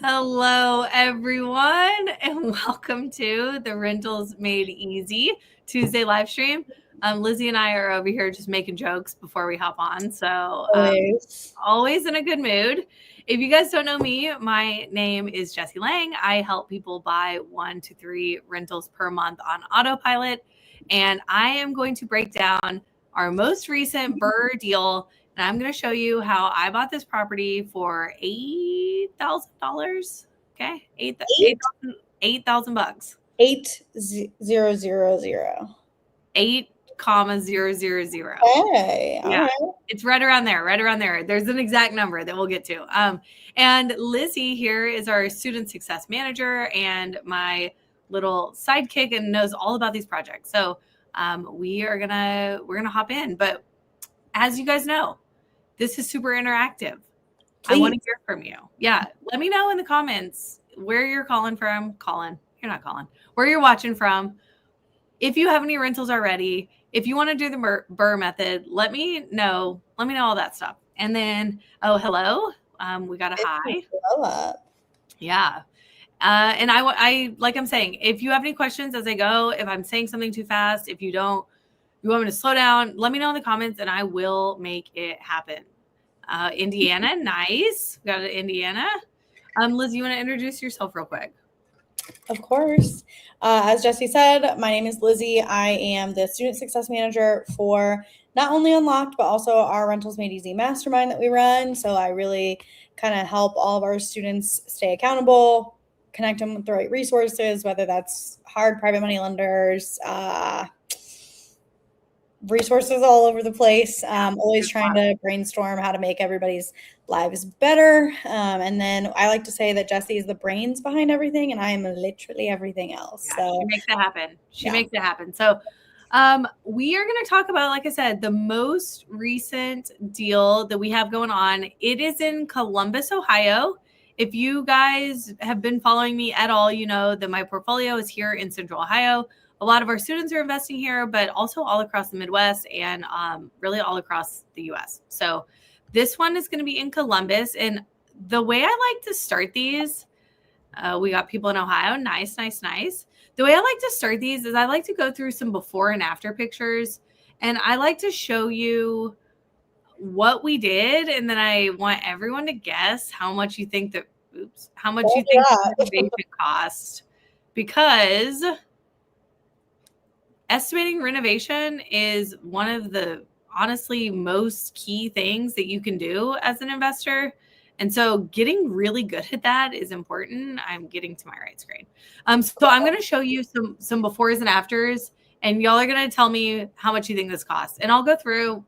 Hello, everyone, and welcome to the Rentals Made Easy Tuesday live stream. Lizzie and I are over here just making jokes before we hop on, so always in a good mood. If you guys don't know me, my name is Jessie Lang. I help people buy 1 to 3 rentals per month on autopilot, and I am going to break down our most recent BRRRR deal. And I'm going to show you how I bought this property for $8,000. Okay, $8,000. 8,000. 8,000. Hey, yeah, right. It's right around there. There's an exact number that we'll get to. And Lizzie here is our student success manager and my little sidekick and knows all about these projects. So we're gonna hop in. But as you guys know, this is super interactive. Please. I want to hear from you. Yeah. Let me know in the comments where you're calling from. You're not calling. Where you're watching from. If you have any rentals already, if you want to do the BRRRR method, let me know. Let me know all that stuff. And then, oh, hello. We got a hi. Yeah. And I like I'm saying, if you have any questions as I go, if I'm saying something too fast, if you don't, you want me to slow down, let me know in the comments and I will make it happen. Indiana, nice. We got an Indiana. Liz, you want to introduce yourself real quick? Of course. As Jessie said, my name is Lizzie. I am the student success manager for not only Unlocked, but also our Rentals Made Easy mastermind that we run. So I really kind of help all of our students stay accountable, connect them with the right resources, whether that's hard private money lenders, resources all over the place. Always trying to brainstorm how to make everybody's lives better. And then I like to say that Jessie is the brains behind everything and I am literally everything else. Yeah, so she makes it happen. Makes it happen. So we are going to talk about, like I said, the most recent deal that we have going on. It is in Columbus, Ohio. If you guys have been following me at all, you know that my portfolio is here in Central Ohio. A lot of our students are investing here, but also all across the Midwest and really all across the U.S. So this one is going to be in Columbus. And the way I like to start these, we got people in Ohio. Nice. The way I like to start these is I like to go through some before and after pictures. And I like to show you what we did. And then I want everyone to guess how much you think the renovation cost. Because estimating renovation is one of the honestly most key things that you can do as an investor. And so getting really good at that is important. I'm getting to my right screen. So I'm going to show you some befores and afters, and y'all are going to tell me how much you think this costs. And I'll go through,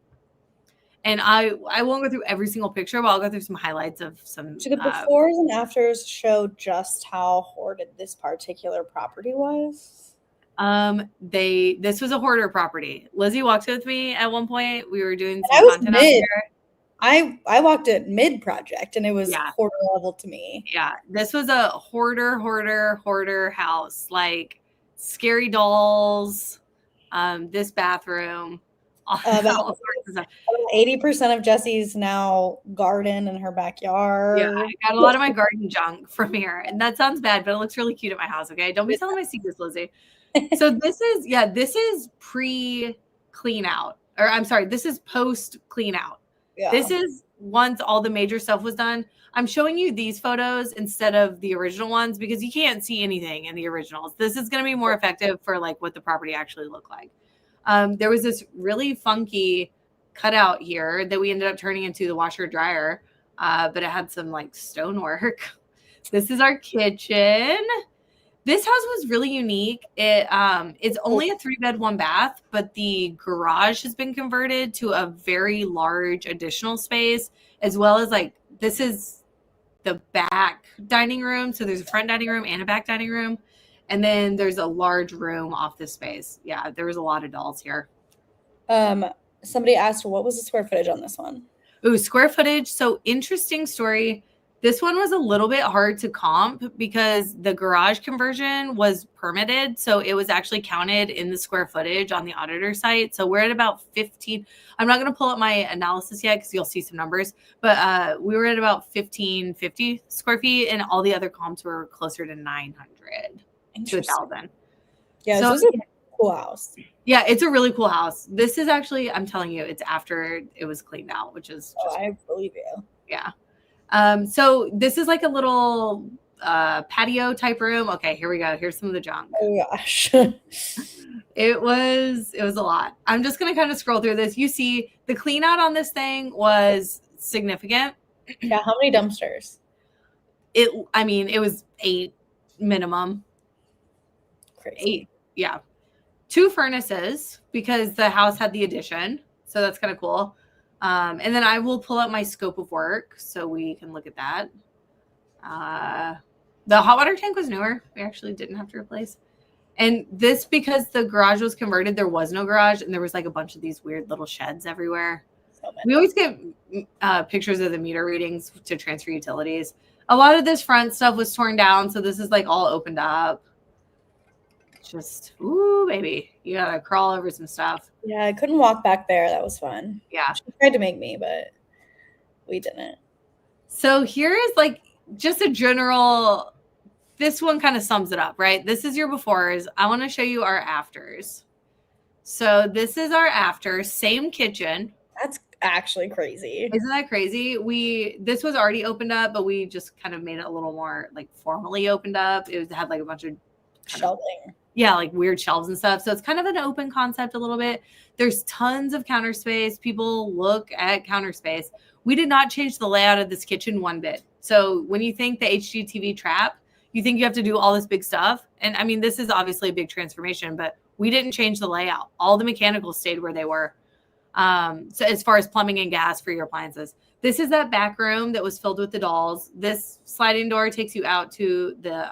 and I won't go through every single picture, but I'll go through some highlights of some. Do the befores and afters show just how hoarded this particular property was? This was a hoarder property. Lizzie walked with me at one point. We were doing some content out there. I walked at mid project and it was hoarder level to me. Yeah. This was a hoarder house, like scary dolls, this bathroom, about 80% of Jessie's now garden in her backyard. Yeah, I got a lot of my garden junk from here. And that sounds bad, but it looks really cute at my house. Okay. Don't be telling my secrets, Lizzie. So this is pre-clean out, or I'm sorry, this is post clean out. Yeah. This is once all the major stuff was done. I'm showing you these photos instead of the original ones because you can't see anything in the originals. This is going to be more effective for like what the property actually looked like. There was this really funky cutout here that we ended up turning into the washer dryer, but it had some like stonework. This is our kitchen. This house was really unique. It's only a 3-bed, 1-bath, but the garage has been converted to a very large additional space, as well as like this is the back dining room. So there's a front dining room and a back dining room. And then there's a large room off this space. Yeah, there was a lot of dolls here. Somebody asked, what was the square footage on this one? Ooh, square footage. So interesting story. This one was a little bit hard to comp because the garage conversion was permitted. So it was actually counted in the square footage on the auditor site. So we're at about 15. I'm not going to pull up my analysis yet because you'll see some numbers. But we were at about 1550 square feet, and all the other comps were closer to 900 to 1,000. Yeah, so this is a cool house. Yeah, it's a really cool house. This is actually, I'm telling you, it's after it was cleaned out, which is just, I believe you. Yeah. So this is like a little patio type room. Okay, here we go. Here's some of the junk. Oh gosh. It was a lot. I'm just gonna kind of scroll through this. You see the clean out on this thing was significant. Yeah, how many dumpsters? It was 8 minimum. Crazy. 8, yeah. 2 furnaces because the house had the addition. So that's kind of cool. And then I will pull up my scope of work so we can look at that. The hot water tank was newer. We actually didn't have to replace. And this, because the garage was converted, there was no garage, and there was like a bunch of these weird little sheds everywhere. We always get pictures of the meter readings to transfer utilities. A lot of this front stuff was torn down, so this is like all opened up. Just, ooh, baby, you gotta crawl over some stuff. Yeah, I couldn't walk back there. That was fun. Yeah. She tried to make me, but we didn't. So here is like just a general, this one kind of sums it up, right? This is your befores. I want to show you our afters. So this is our after, same kitchen. That's actually crazy. Isn't that crazy? This was already opened up, but we just kind of made it a little more like formally opened up. It had like a bunch of shelving. Yeah, like weird shelves and stuff. So it's kind of an open concept a little bit. There's tons of counter space. People look at counter space. We did not change the layout of this kitchen one bit. So when you think the HGTV trap, you think you have to do all this big stuff. And I mean, this is obviously a big transformation, but we didn't change the layout. All the mechanicals stayed where they were. So as far as plumbing and gas for your appliances, this is that back room that was filled with the dolls. This sliding door takes you out to the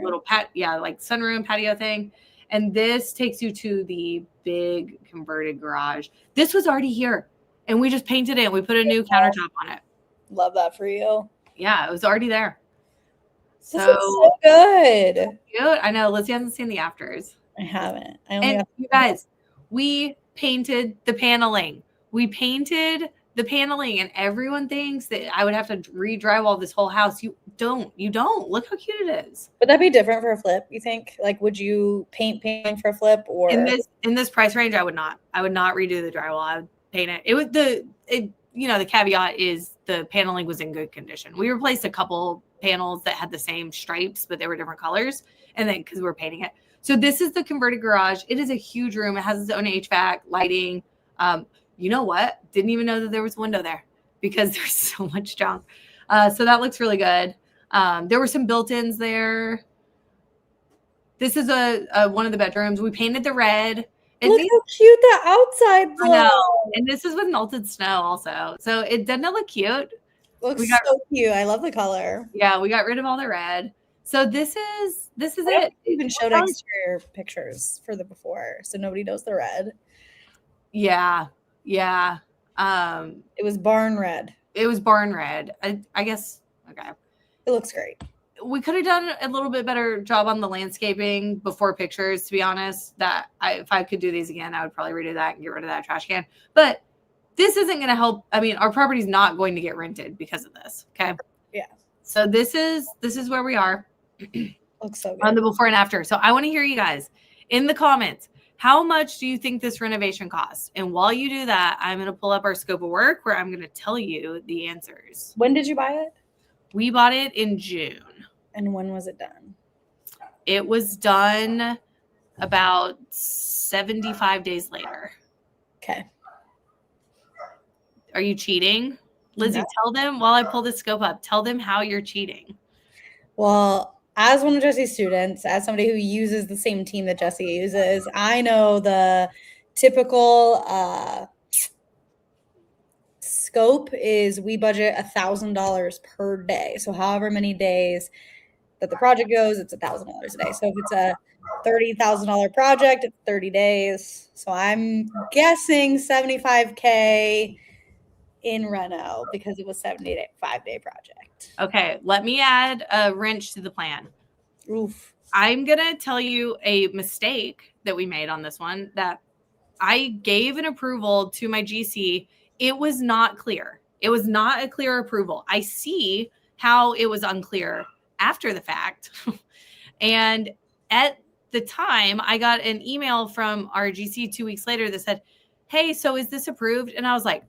little sunroom patio thing. And this takes you to the big converted garage. This was already here, and we just painted it. We put a new countertop on it. Love that for you. Yeah, it was already there. This is so good. Cute. I know Lizzie hasn't seen the afters. I haven't. You guys, we painted the paneling. We painted the paneling, and everyone thinks that I would have to re-drywall this whole house. You don't. Look how cute it is. Would that be different for a flip, you think? Like, would you paint for a flip? Or in this price range, I would not redo the drywall. I would paint it. It was the caveat is the paneling was in good condition. We replaced a couple panels that had the same stripes, but they were different colors, and then because we're painting it. So this is the converted garage. It is a huge room. It has its own HVAC, lighting. You know what? Didn't even know that there was a window there because there's so much junk. So that looks really good. There were some built-ins there. This is one of the bedrooms. We painted the red. Look how cute the outside looks. I know. And this is with melted snow also. So doesn't it look cute? Looks so cute. I love the color. Yeah, we got rid of all the red. So this is it. Even showed exterior pictures for the before, so nobody knows the red. Yeah. It was barn red. I guess. Okay. It looks great. We could have done a little bit better job on the landscaping before pictures, to be honest. If I could do these again, I would probably redo that and get rid of that trash can. But this isn't going to help. I mean, our property's not going to get rented because of this. Okay. Yeah. So this is where we are. Looks so good. On the before and after. So I want to hear you guys in the comments. How much do you think this renovation costs? And while you do that, I'm going to pull up our scope of work where I'm going to tell you the answers. When did you buy it? We bought it in June. And when was it done? It was done about 75 days later. Okay. Are you cheating? Lizzie, Tell them while I pull the scope up. Tell them how you're cheating. Well, as one of Jesse's students, as somebody who uses the same team that Jesse uses, I know the typical scope is we budget $1,000 per day. So however many days that the project goes, it's $1,000 a day. So if it's a $30,000 project, it's 30 days. So I'm guessing $75K in reno because it was a 75-day project. Okay, let me add a wrench to the plan. Oof. I'm going to tell you a mistake that we made on this one, that I gave an approval to my GC. It was not clear. It was not a clear approval. I see how it was unclear after the fact. And at the time, I got an email from our GC 2 weeks later that said, hey, so is this approved? And I was like,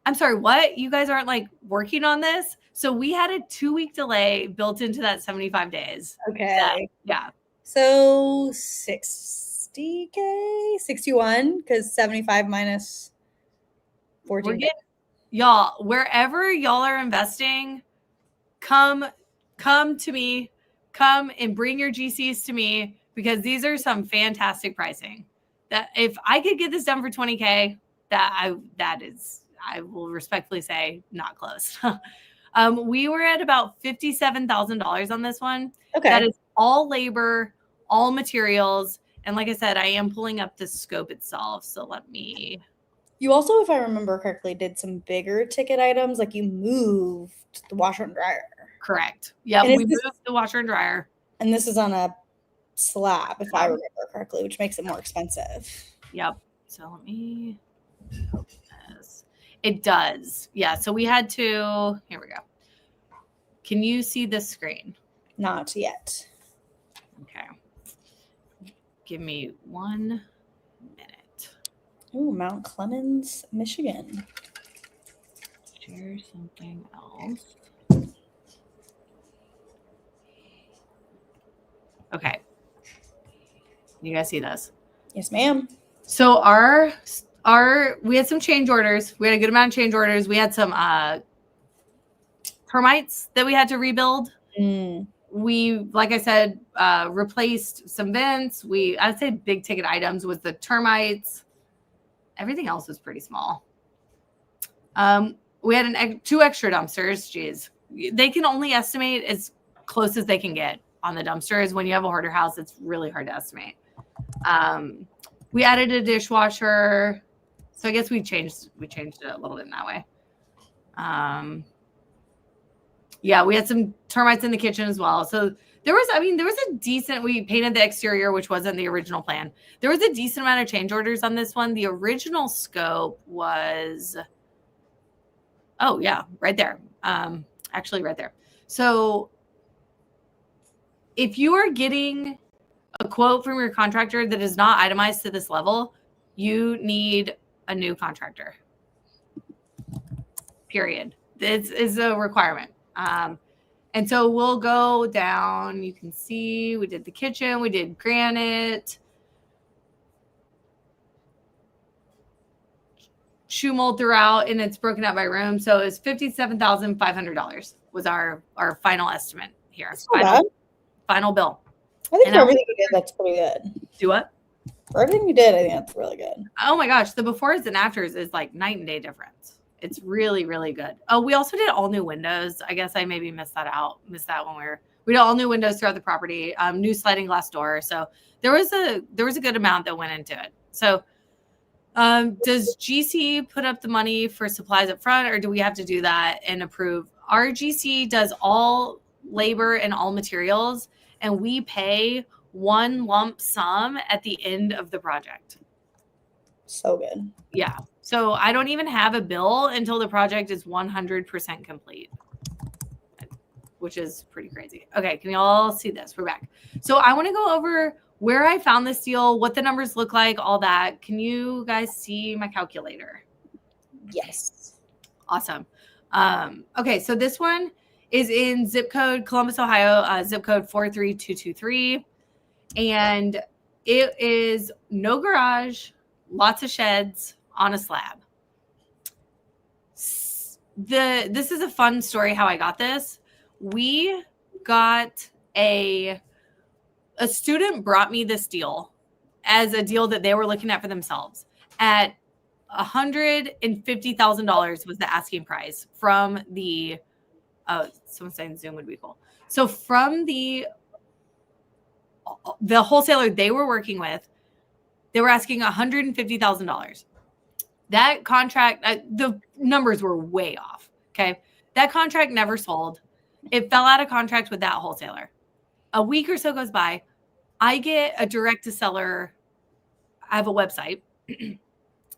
I'm sorry, what? You guys aren't like working on this? So we had a 2-week delay built into that 75 days. Okay. Yeah. So 60K, 61, because 75 minus 14. Y'all, wherever y'all are investing, come to me, come and bring your GCs to me, because these are some fantastic pricing. That if I could get this done for 20K, I will respectfully say not close. We were at about $57,000 on this one. Okay. That is all labor, all materials. And like I said, I am pulling up the scope itself. So let me. You also, if I remember correctly, did some bigger ticket items, like you moved the washer and dryer. Correct. Yeah, we moved the washer and dryer. And this is on a slab, if I remember correctly, which makes it more expensive. Yep. So let me open this. It does. Yeah. So we had to. Here we go. Can you see this screen? Not yet. Okay. Give me 1 minute. Ooh, Mount Clemens, Michigan. Share something else. Okay. You guys see this? Yes, ma'am. So we had some change orders. We had a good amount of change orders. We had some termites that we had to rebuild. We, like I said, replaced some vents. I'd say big ticket items was the termites. Everything else was pretty small. We had 2 extra dumpsters. Jeez. They can only estimate as close as they can get on the dumpsters. When you have a hoarder house, it's really hard to estimate. We added a dishwasher. So I guess we changed it a little bit in that way. Yeah, we had some termites in the kitchen as well. So there was a decent, we painted the exterior, which wasn't the original plan. There was a decent amount of change orders on this one. The original scope was, oh yeah, right there. Actually right there. So if you are getting a quote from your contractor that is not itemized to this level, you need a new contractor. Period. This is a requirement. And so we'll go down. You can see we did the kitchen, we did granite, shoe mold throughout, and it's broken out by room. So it's $57,500 was our final estimate here. Final bill. I think for everything you did, that's pretty good. Do what? For everything you did, I think that's really good. Oh my gosh, the befores and afters is like night and day difference. It's really, really good. Oh, we also did all new windows. I guess I maybe missed that when we did all new windows throughout the property, new sliding glass door. So there was a good amount that went into it. So does GC put up the money for supplies up front, or do we have to do that and approve? Our GC does all labor and all materials, and we pay one lump sum at the end of the project. So good. Yeah. So I don't even have a bill until the project is 100% complete, which is pretty crazy. Okay. Can you all see this? We're back. So I want to go over where I found this deal, what the numbers look like, all that. Can you guys see my calculator? Yes. Awesome. Okay. So this one is in zip code Columbus, Ohio, zip code 43223. And it is no garage, lots of sheds on a slab. This is a fun story how I got this. We got a student brought me this deal as a deal that they were looking at for themselves at $150,000 was the asking price from the someone saying Zoom would be cool. So from the wholesaler they were working with, they were asking $150,000. That contract, the numbers were way off. Okay. That contract never sold. It fell out of contract with that wholesaler. A week or so goes by. I get a direct to seller. I have a website and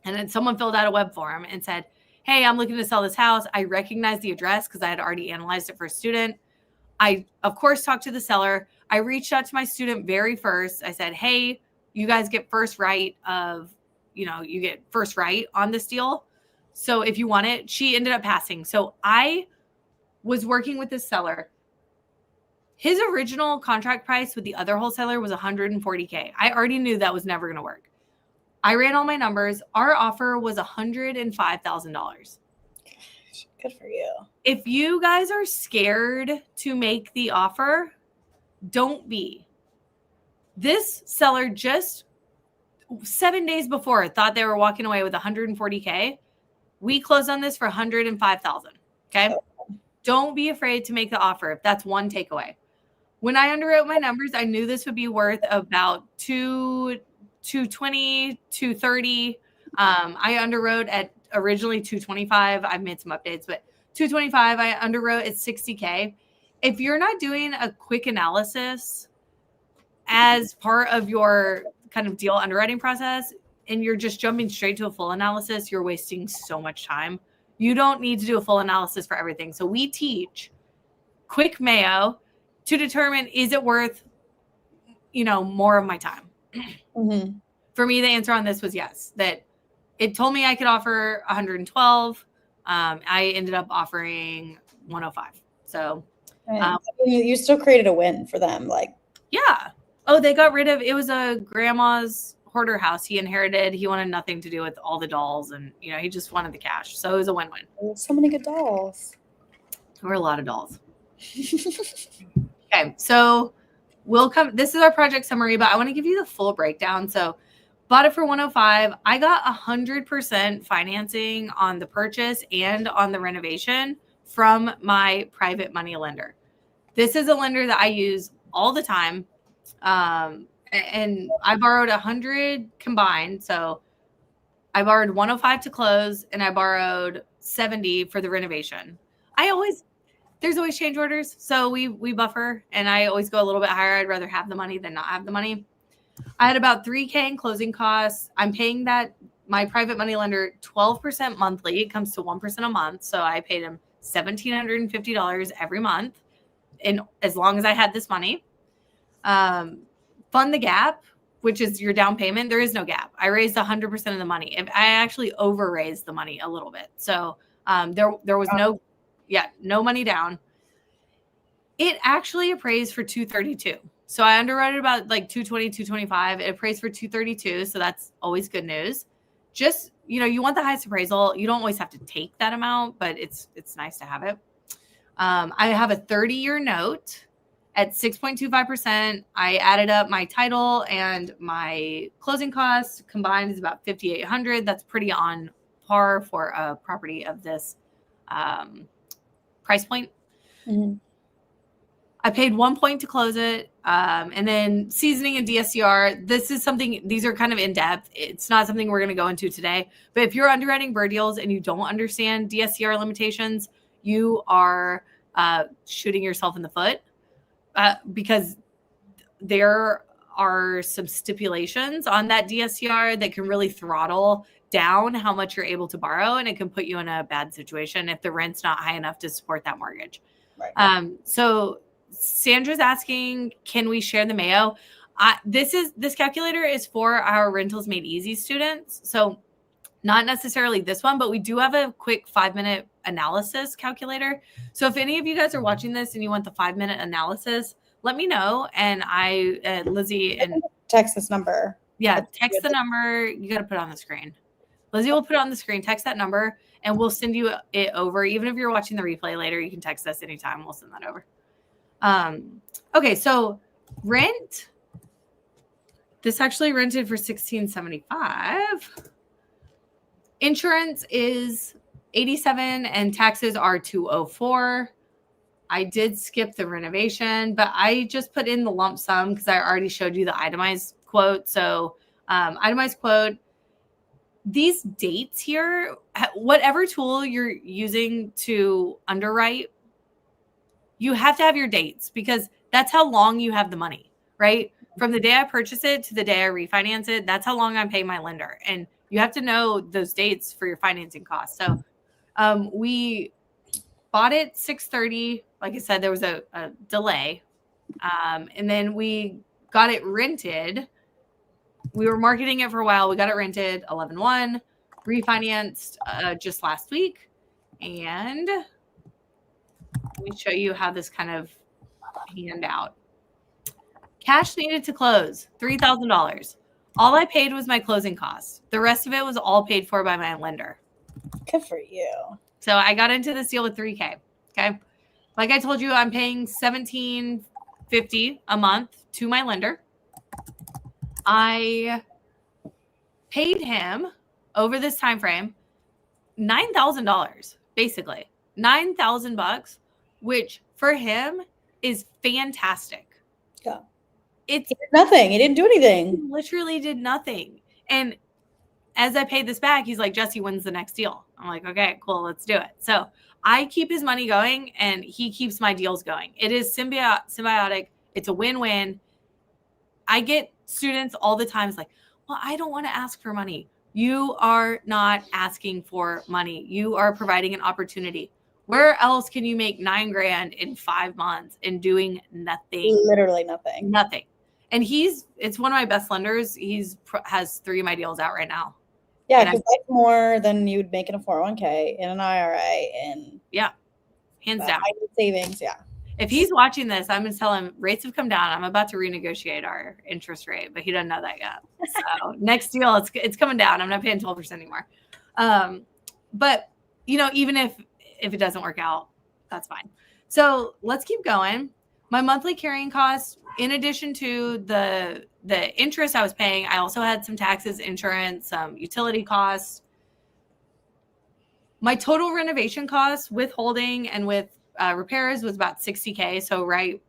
then someone filled out a web form and said, hey, I'm looking to sell this house. I recognize the address because I had already analyzed it for a student. I, of course, talked to the seller. I reached out to my student very first. I said, hey, you guys get first right you get first right on this deal. So if you want it, she ended up passing. So I was working with this seller. His original contract price with the other wholesaler was $140K. I already knew that was never going to work. I ran all my numbers. Our offer was $105,000. Good for you. If you guys are scared to make the offer, don't be. This seller just 7 days before thought they were walking away with $140K. We closed on this for $105,000. Okay. Don't be afraid to make the offer if that's one takeaway. When I underwrote my numbers, I knew this would be worth about 220, 230. I underwrote at originally 225. I've made some updates, but 225, I underwrote at 60K. If you're not doing a quick analysis as part of your kind of deal underwriting process and you're just jumping straight to a full analysis, you're wasting so much time. You don't need to do a full analysis for everything. So we teach quick Mayo to determine, is it worth, more of my time? Mm-hmm. For me, the answer on this was yes, that it told me I could offer 112. I ended up offering 105. So you still created a win for them. Yeah. Oh, they got rid of, it was a grandma's hoarder house he inherited. He wanted nothing to do with all the dolls and, he just wanted the cash. So it was a win-win. So many good dolls. There were a lot of dolls. Okay. So this is our project summary, but I want to give you the full breakdown. So bought it for 105. I got 100% financing on the purchase and on the renovation from my private money lender. This is a lender that I use all the time. And I borrowed 100 combined. So I borrowed 105 to close and I borrowed 70 for the renovation. There's always change orders. So we buffer and I always go a little bit higher. I'd rather have the money than not have the money. I had about $3K in closing costs. I'm paying my private money lender 12% monthly. It comes to 1% a month. So I paid him $1,750 every month. And as long as I had this money, fund the gap, which is your down payment. There is no gap. I raised 100% of the money. I actually over raised the money a little bit. So there was no money down. It actually appraised for 232. So I underwrote it about 220, 225. It appraised for 232. So that's always good news. Just, you want the highest appraisal. You don't always have to take that amount, but it's nice to have it. I have a 30-year note at 6.25%. I added up my title and my closing costs combined is about $5,800. That's pretty on par for a property of this price point. Mm-hmm. I paid 1 point to close it. And then seasoning and DSCR. These are kind of in depth. It's not something we're going to go into today, but if you're underwriting BRRRR deals and you don't understand DSCR limitations, you are shooting yourself in the foot because there are some stipulations on that DSCR that can really throttle down how much you're able to borrow. And it can put you in a bad situation if the rent's not high enough to support that mortgage. Right. So Sandra's asking, can we share the Mayo? This calculator is for our Rentals Made Easy students. So not necessarily this one, but we do have a quick 5-minute analysis calculator. So if any of you guys are watching this and you want the 5-minute analysis, let me know. And Lizzie and text this number. Yeah, text the number. You got to put it on the screen. Lizzie will put it on the screen. Text that number and we'll send you it over. Even if you're watching the replay later, you can text us anytime. We'll send that over. Okay, so rent. This actually rented for $1,675. Insurance is $87 and taxes are $204. I did skip the renovation, but I just put in the lump sum because I already showed you the itemized quote. So itemized quote, these dates here, whatever tool you're using to underwrite, you have to have your dates because that's how long you have the money, right? From the day I purchase it to the day I refinance it, that's how long I'm paying my lender. And you have to know those dates for your financing costs. So we bought it 6:30. Like I said, there was a delay. And then we got it rented. We were marketing it for a while. We got it rented 11/1, refinanced just last week. And let me show you how this kind of panned out. Cash needed to close, $3,000. All I paid was my closing costs. The rest of it was all paid for by my lender. Good for you. So I got into this deal with $3K. Okay. Like I told you, I'm paying $1,750 a month to my lender. I paid him over this time frame $9,000, basically $9,000, which for him is fantastic. Yeah. He did nothing. He didn't do anything. He literally did nothing. And as I paid this back, he's like, Jesse, when's the next deal? I'm like, okay, cool, let's do it. So I keep his money going and he keeps my deals going. It is symbiotic. It's a win-win. I get students all the time. It's like, well, I don't want to ask for money. You are not asking for money. You are providing an opportunity. Where else can you make $9,000 in 5 months and doing nothing? Literally nothing. Nothing. And it's one of my best lenders. Has 3 of my deals out right now. Yeah, because that's more than you would make in a 401k, in an IRA, and hands down. Savings, yeah. If he's watching this, I'm going to tell him rates have come down. I'm about to renegotiate our interest rate, but he doesn't know that yet. So next deal, it's coming down. I'm not paying 12% anymore. But even if it doesn't work out, that's fine. So let's keep going. My monthly carrying costs, in addition to the interest I was paying, I also had some taxes, insurance, some utility costs. My total renovation costs with holding and with repairs was about $60K. So right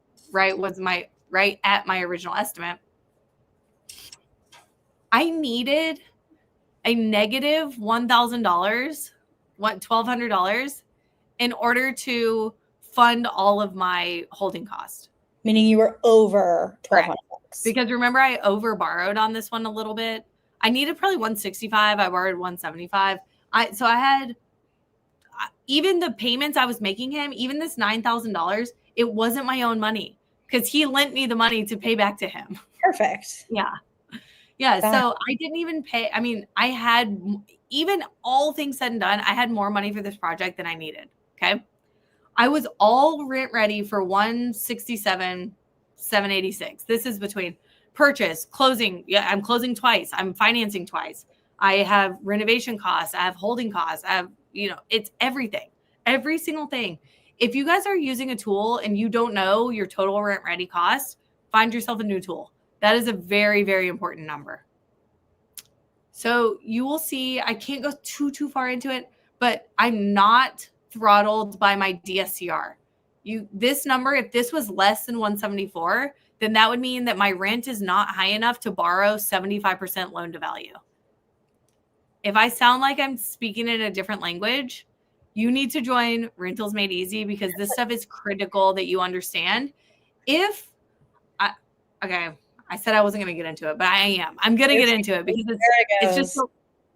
at my original estimate. I needed a negative $1,000, $1,200 in order to fund all of my holding costs. Meaning you were over $1,200. Because remember, I over borrowed on this one a little bit. I needed probably $165. I borrowed $175. So I had even the payments I was making him, even this $9,000, it wasn't my own money because he lent me the money to pay back to him. Perfect. Yeah. So I didn't even pay. I mean, I had, even all things said and done, I had more money for this project than I needed. Okay. I was all rent ready for $167,786. This is between purchase, closing. Yeah, I'm closing twice. I'm financing twice. I have renovation costs. I have holding costs. I have, it's everything, every single thing. If you guys are using a tool and you don't know your total rent ready cost, find yourself a new tool. That is a very, very important number. So you will see, I can't go too far into it, but I'm not throttled by my DSCR. This number, if this was less than 174, then that would mean that my rent is not high enough to borrow 75% loan to value. If I sound like I'm speaking in a different language, you need to join Rentals Made Easy because this stuff is critical that you understand. I said I wasn't going to get into it, but I am. I'm going to get into it because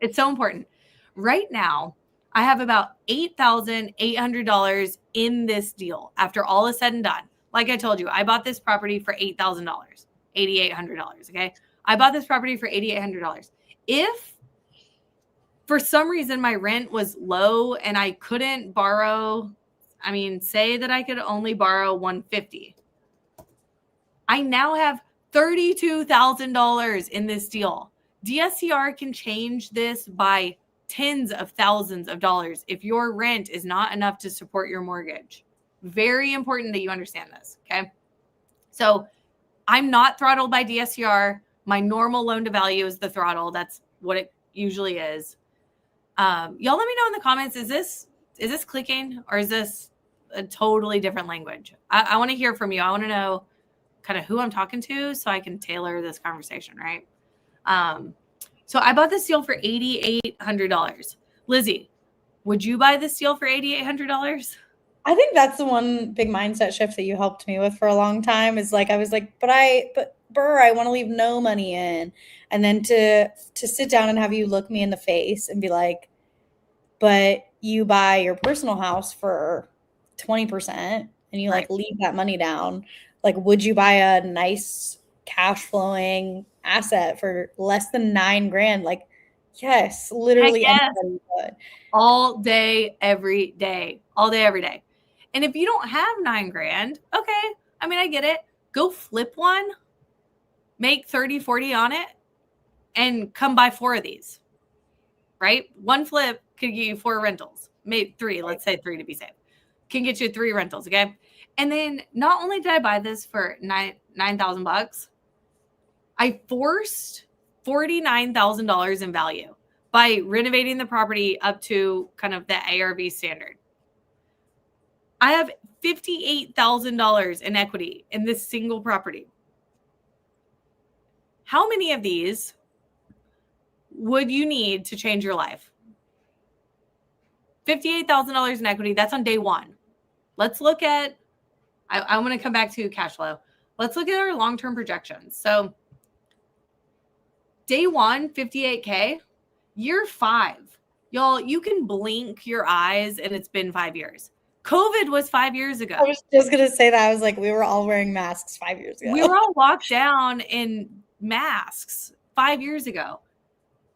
it's so important. Right now, I have about $8,800 in this deal after all is said and done. Like I told you, I bought this property for $8,000, $8,800. Okay. I bought this property for $8,800. If for some reason my rent was low and I couldn't borrow, say that I could only borrow $150. I now have $32,000 in this deal. DSCR can change this by tens of thousands of dollars if your rent is not enough to support your mortgage. Very important that you understand this, okay? So I'm not throttled by DSCR. My normal loan to value is the throttle. That's what it usually is. Y'all let me know in the comments, is this clicking or is this a totally different language? I want to hear from you. I want to know kind of who I'm talking to so I can tailor this conversation, right? So I bought this deal for $8,800. Lizzie, would you buy this deal for $8,800? I think that's the one big mindset shift that you helped me with for a long time is like I was like, but BRRRR, I want to leave no money in. And then to sit down and have you look me in the face and be like, but you buy your personal house for 20% and you like leave that money down. Like, would you buy a nice cash flowing asset for less than $9,000? Like, yes, literally anybody would. All day, every day, all day, every day. And if you don't have $9,000, okay. I mean, I get it. Go flip one, make 30, 40 on it, and come buy 4 of these, right? One flip could get you 4 rentals, maybe 3, let's say 3 to be safe. Can get you 3 rentals, okay? And then not only did I buy this for $9,000, I forced $49,000 in value by renovating the property up to kind of the ARV standard. I have $58,000 in equity in this single property. How many of these would you need to change your life? $58,000 in equity. That's on day one. Let's look at, I'm going to come back to cash flow. Let's look at our long-term projections. So day one, 58K, year 5. Y'all, you can blink your eyes and it's been 5 years. COVID was 5 years ago. I was just going to say that. I was like, we were all wearing masks 5 years ago. We were all locked down in masks 5 years ago.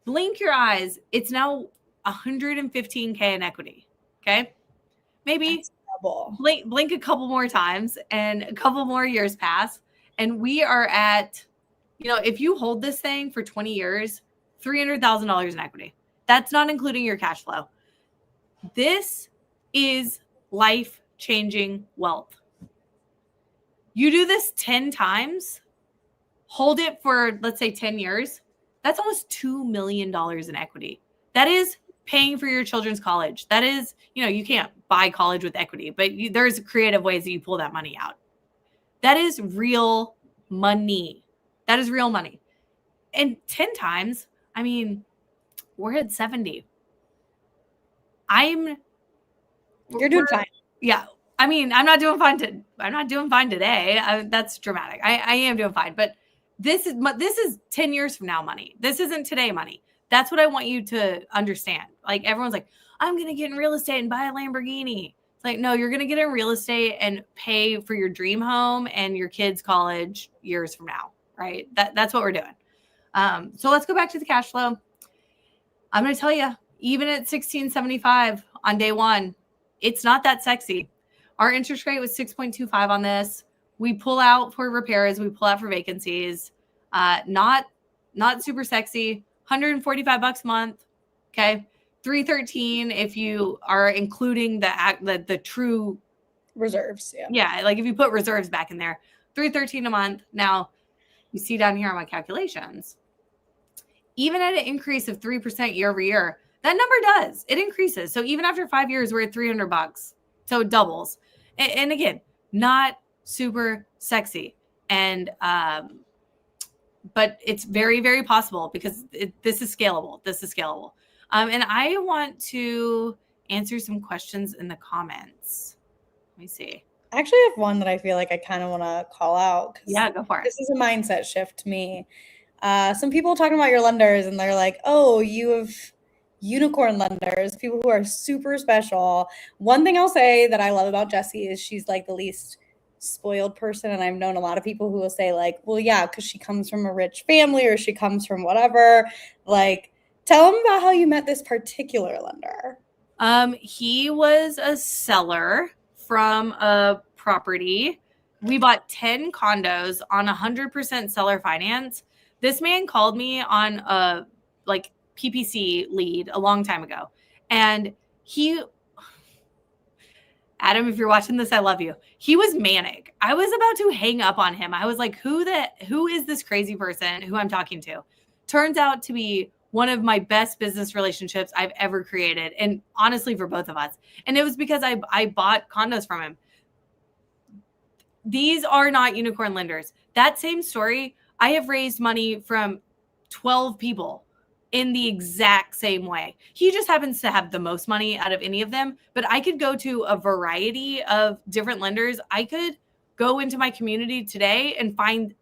Blink your eyes. It's now 115K in equity. Okay. Maybe blink a couple more times and a couple more years pass. And we are at, if you hold this thing for 20 years, $300,000 in equity. That's not including your cash flow. This is life-changing wealth. You do this 10 times, hold it for, let's say, 10 years. That's almost $2 million in equity. That is paying for your children's college. That is, you can't buy college with equity, but there's creative ways that you pull that money out. That is real money. That is real money. And 10 times, I mean, we're at 70. You're doing fine. Yeah. I mean, I'm not doing fine today. That's dramatic. I am doing fine, but this is 10 years from now money. This isn't today money. That's what I want you to understand. Like, everyone's like, I'm going to get in real estate and buy a Lamborghini. It's like, no, you're going to get in real estate and pay for your dream home and your kids' college years from now, right? That's what we're doing. So let's go back to the cash flow. I'm going to tell you, even at 1675 on day one, it's not that sexy. Our interest rate was 6.25 on this. We pull out for repairs. We pull out for vacancies. Not super sexy. $145 a month. Okay. $313 if you are including the true reserves. Yeah. Like if you put reserves back in there, $313 a month. Now you see down here on my calculations, even at an increase of 3% year over year, that number it increases. So even after 5 years, we're at $300. So it doubles. And again, not super sexy. And, but it's very, very possible because this is scalable. And I want to answer some questions in the comments. Let me see. I actually have one that I feel like I kind of want to call out. Yeah, go for it. This is a mindset shift to me. Some people talking about your lenders and they're like, oh, you have unicorn lenders, people who are super special. One thing I'll say that I love about Jessie is she's like the least spoiled person. And I've known a lot of people who will say like, well, yeah, because she comes from a rich family or she comes from whatever. Like, tell them about how you met this particular lender. He was a seller from a property. We bought 10 condos on 100% seller finance. This man called me on a PPC lead a long time ago. And Adam, if you're watching this, I love you. He was manic. I was about to hang up on him. I was like, who is this crazy person who I'm talking to? Turns out to be one of my best business relationships I've ever created. And honestly, for both of us. And it was because I bought condos from him. These are not unicorn lenders. That same story, I have raised money from 12 people. in the exact same way. He just happens to have the most money out of any of them, but I could go to a variety of different lenders. I could go into my community today and find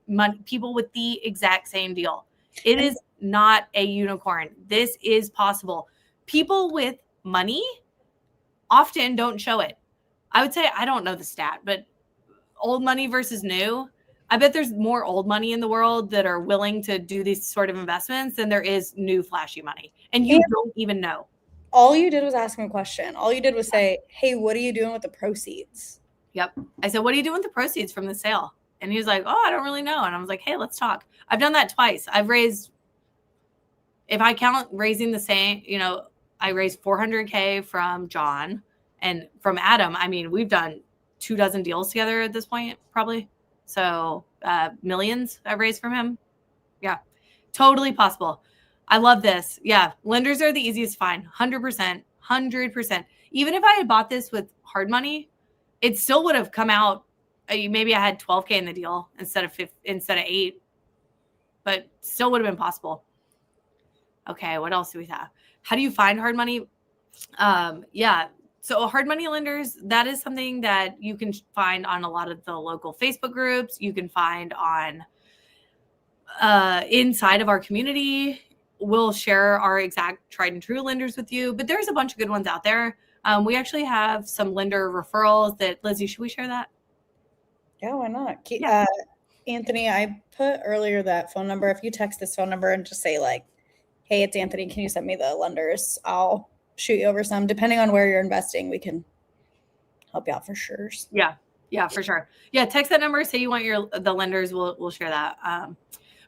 people with the exact same deal. It is not a unicorn. This is possible. People with money often don't show it. I would say, I don't know the stat, but old money versus new, I bet there's more old money in the world that are willing to do these sort of investments than there is new flashy money. And you don't even know. All you did was ask him a question. All you did was say, hey, what are you doing with the proceeds? Yep. I said, what are you doing with the proceeds from the sale? And he was like, oh, I don't really know. And I was like, hey, let's talk. I've done that twice. I've raised, if I count raising the same, I raised 400K from John and from Adam. I mean, we've done 24 deals together at this point, probably. So millions I've raised from him. Yeah, totally possible. I love this. Yeah, lenders are the easiest to find. 100%, 100%. Even if I had bought this with hard money, it still would have come out. Maybe I had 12K in the deal instead of 8, but still would have been possible. Okay, what else do we have? How do you find hard money? So hard money lenders, that is something that you can find on a lot of the local Facebook groups. You can find on inside of our community. We'll share our exact tried and true lenders with you, but there's a bunch of good ones out there. We actually have some lender referrals that, Lizzie, should we share that? Yeah, why not? Yeah. Anthony, I put earlier that phone number. If you text this phone number and just say like, hey, it's Anthony, can you send me the lenders? I'll shoot you over some. Depending on where you're investing, we can help you out for sure. Yeah, for sure. Yeah, text that number, say you want the lenders, we'll share that.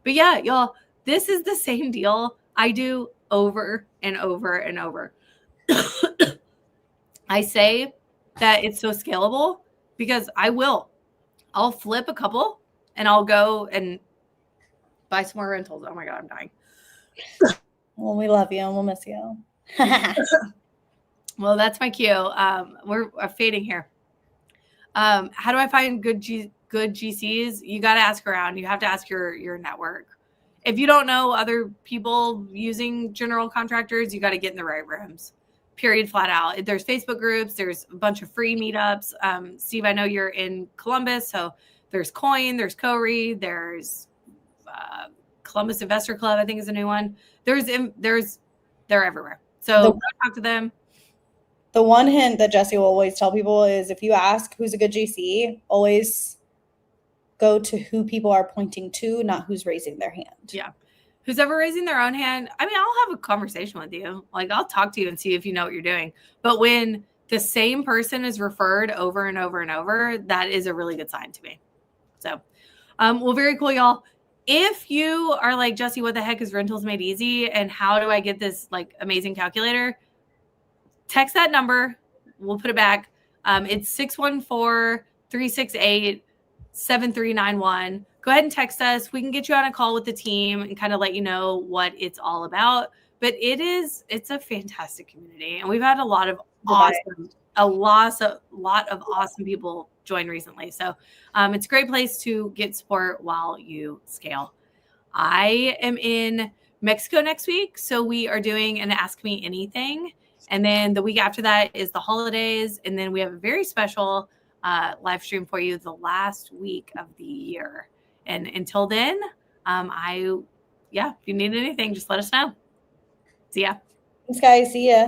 But yeah, y'all, this is the same deal I do over and over and over. I say that it's so scalable because I'll flip a couple and I'll go and buy some more rentals. Oh my God, I'm dying. Well, we love you and we'll miss you. Well, that's my cue. We're fading here. How do I find good GCs? You got to ask around. You have to ask your network. If you don't know other people using general contractors, you got to get in the right rooms. Period, flat out. There's Facebook groups. There's a bunch of free meetups. Steve, I know you're in Columbus, so there's Coin, there's CORE, there's Columbus Investor Club, I think is a new one. They're everywhere. So go talk to them. The one hint that Jesse will always tell people is if you ask who's a good GC, always go to who people are pointing to, not who's raising their hand. Yeah. Who's ever raising their own hand, I mean, I'll have a conversation with you. Like, I'll talk to you and see if you know what you're doing. But when the same person is referred over and over and over, that is a really good sign to me. So, well, very cool, y'all. If you are like, Jesse, what the heck is Rentals Made Easy? And how do I get this like amazing calculator? Text that number. We'll put it back. It's 614-368-7391. Go ahead and text us. We can get you on a call with the team and kind of let you know what it's all about. But it's a fantastic community. And we've had a lot of awesome people join recently. So it's a great place to get support while you scale. I am in Mexico next week. So we are doing an Ask Me Anything. And then the week after that is the holidays. And then we have a very special live stream for you the last week of the year. And until then, if you need anything, just let us know. See ya. Thanks, guys. See ya.